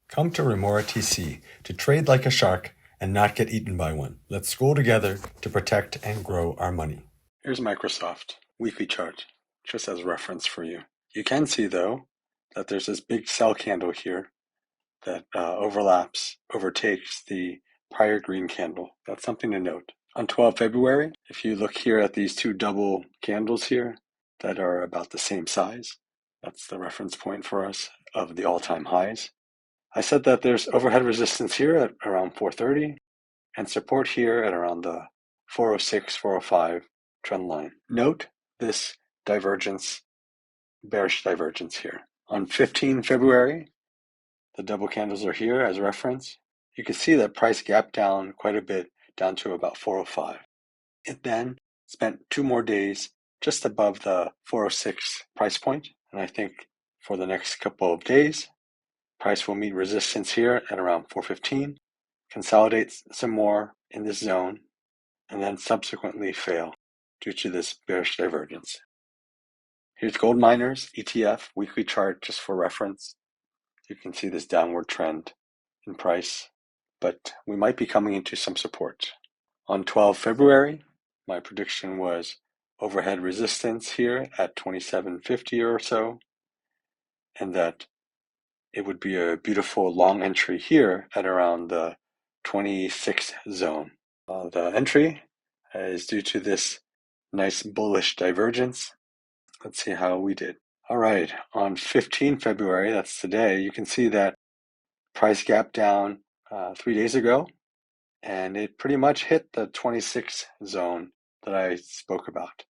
Come to Remora TC to trade like a shark and not get eaten by one. Let's school together to protect and grow our money. Here's Microsoft weekly chart, just as reference for you. You can see, though, that there's this big sell candle here that overtakes the prior green candle. That's something to note. On 12 February, if you look here at these two double candles here that are about the same size, that's the reference point for us of the all-time highs. I said that there's overhead resistance here at around 430 and support here at around the 406, 405 trend line. Note this divergence, bearish divergence here. On 15 February, the double candles are here as reference. You can see that price gapped down quite a bit, down to about 405. It then spent 2 more days just above the 406 price point, and I think for the next couple of days, price will meet resistance here at around 415, consolidate some more in this zone, and then subsequently fail due to this bearish divergence. Here's gold miners, ETF, weekly chart just for reference. You can see this downward trend in price, but we might be coming into some support. On 12 February, my prediction was overhead resistance here at 2750 or so, and that it would be a beautiful long entry here at around the 26 zone. The entry is due to this nice bullish divergence. Let's see how we did. All right, on 15 February, that's today, you can see that price gap down 3 days ago, and it pretty much hit the 26 zone that I spoke about.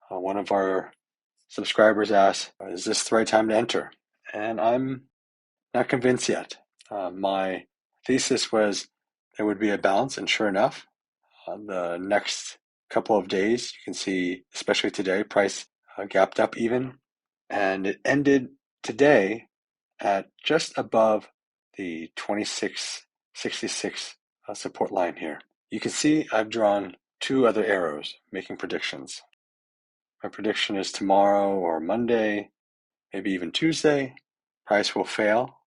One of our subscribers asked, is this the right time to enter? And I'm not convinced yet. My thesis was there would be a bounce, and sure enough, the next couple of days, you can see, especially today, price gapped up even, and it ended today at just above the 2666 support line here. You can see I've drawn 2 other arrows making predictions. My prediction is tomorrow or Monday, maybe even Tuesday, price will fail.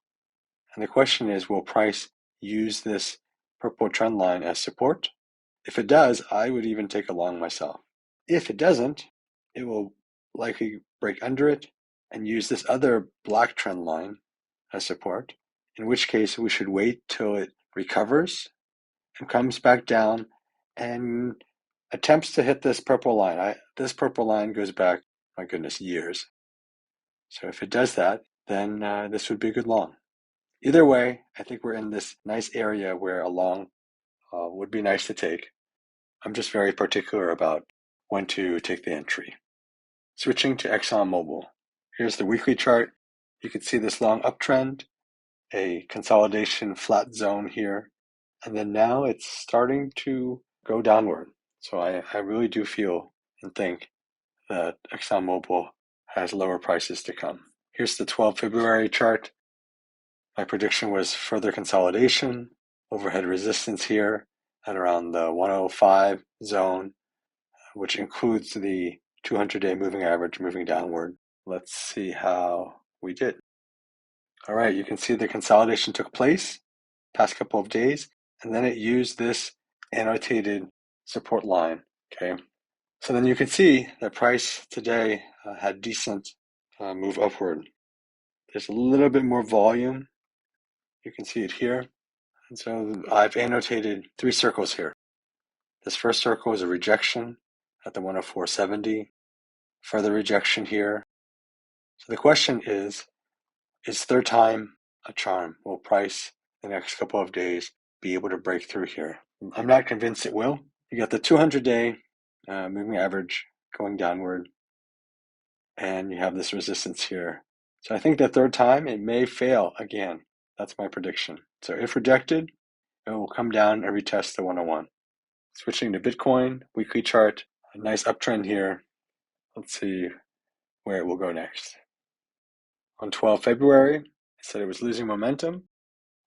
And the question is, will price use this purple trend line as support? If it does, I would even take a long myself. If it doesn't, it will likely break under it and use this other black trend line as support, in which case we should wait till it recovers and comes back down and attempts to hit this purple line. This purple line goes back, my goodness, years. So if it does that, then this would be a good long. Either way, I think we're in this nice area where a long would be nice to take. I'm just very particular about when to take the entry. Switching to XOM Mobile. Here's the weekly chart. You can see this long uptrend, a consolidation flat zone here, and then now it's starting to go downward. So I really do feel and think that XOM Mobile has lower prices to come. Here's the 12 February chart. My prediction was further consolidation, overhead resistance here at around the 105 zone, which includes the 200-day moving average moving downward. Let's see how we did. All right, you can see the consolidation took place past couple of days, and then it used this annotated support line, okay? So then you can see that price today had decent move upward. There's a little bit more volume. You can see it here. And so I've annotated 3 circles here. This first circle is a rejection at the 104.70, further rejection here. So the question is third time a charm? Will price the next couple of days be able to break through here? I'm not convinced it will. You got the 200-day moving average going downward, and you have this resistance here. So I think the third time it may fail again. That's my prediction. So if rejected, it will come down and retest the 101. Switching to Bitcoin, weekly chart, a nice uptrend here. Let's see where it will go next. On 12 February, I said it was losing momentum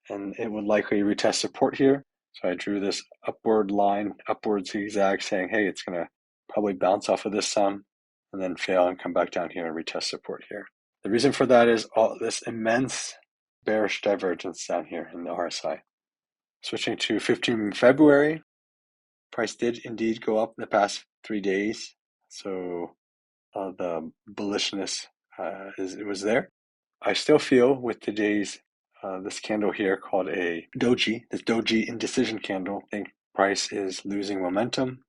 and it would likely retest support here. So I drew this upward line, upward zigzag, saying, hey, it's going to probably bounce off of this some and then fail and come back down here and retest support here. The reason for that is all this immense bearish divergence down here in the RSI. Switching to 15 February, price did indeed go up in the past 3 days. So the bullishness it was there. I still feel with today's this candle here called a doji, this doji indecision candle, I think price is losing momentum.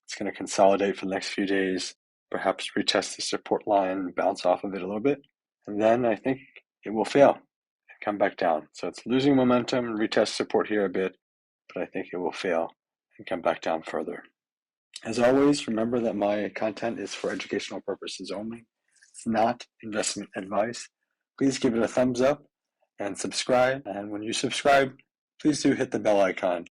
It's going to consolidate for the next few days, perhaps retest the support line, bounce off of it a little bit, and then I think it will fail and come back down. So it's losing momentum, retest support here a bit, but I think it will fail and come back down further. As always, remember that my content is for educational purposes only. It's not investment advice. Please give it a thumbs up and subscribe. And when you subscribe, please do hit the bell icon.